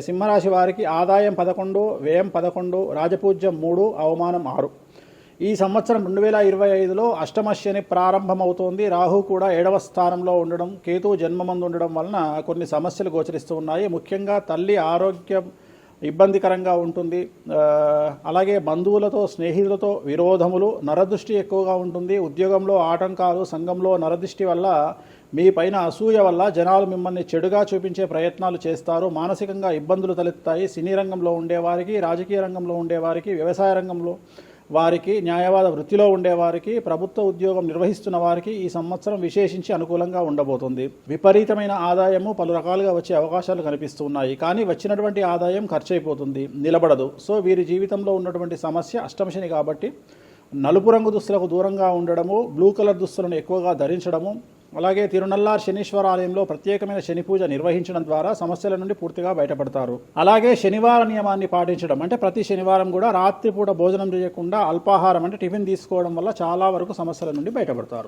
సింహరాశి వారికి ఆదాయం 11, వ్యయం 11, రాజపూజ్యం 3, అవమానం 6. ఈ సంవత్సరం 2025లో అష్టమ శని ప్రారంభమవుతోంది. రాహు కూడా 7వ స్థానంలో ఉండడం, కేతు జన్మమందు ఉండడం వలన కొన్ని సమస్యలు గోచరిస్తూ ఉన్నాయి. ముఖ్యంగా తల్లి ఆరోగ్యం ఇబ్బందికరంగా ఉంటుంది. అలాగే బంధువులతో, స్నేహితులతో విరోధములు, నరదృష్టి ఎక్కువగా ఉంటుంది. ఉద్యోగంలో ఆటంకాలు, సంఘంలో నరదృష్టి వల్ల మీ పైన అసూయ వల్ల జనాలు మిమ్మల్ని చెడుగా చూపించే ప్రయత్నాలు చేస్తారు. మానసికంగా ఇబ్బందులు తలెత్తాయి. సినీ రంగంలో ఉండేవారికి, రాజకీయ రంగంలో ఉండేవారికి, వ్యవసాయ రంగంలో వారికి, న్యాయవాద వృత్తిలో ఉండేవారికి, ప్రభుత్వ ఉద్యోగం నిర్వహిస్తున్న వారికి ఈ సంవత్సరం విశేషించి అనుకూలంగా ఉండబోతుంది. విపరీతమైన ఆదాయము పలు రకాలుగా వచ్చే అవకాశాలు కనిపిస్తున్నాయి. కానీ వచ్చినటువంటి ఆదాయం ఖర్చు అయిపోతుంది, నిలబడదు. సో వీరి జీవితంలో ఉన్నటువంటి సమస్య అష్టమశని కాబట్టి నలుపు రంగు దుస్తులకు దూరంగా ఉండడము, బ్లూ కలర్ దుస్తులను ఎక్కువగా ధరించడము, అలాగే తిరునల్లార్ శనీశ్వర ఆలయంలో ప్రత్యేకమైన శని పూజ నిర్వహించడం ద్వారా సమస్యల నుండి పూర్తిగా బయటపడతారు. అలాగే శనివార నియమాన్ని పాటించడం, అంటే ప్రతి శనివారం కూడా రాత్రిపూట భోజనం చేయకుండా అల్పాహారం అంటే టిఫిన్ తీసుకోవడం వల్ల చాలా వరకు సమస్యల నుండి బయటపడతారు.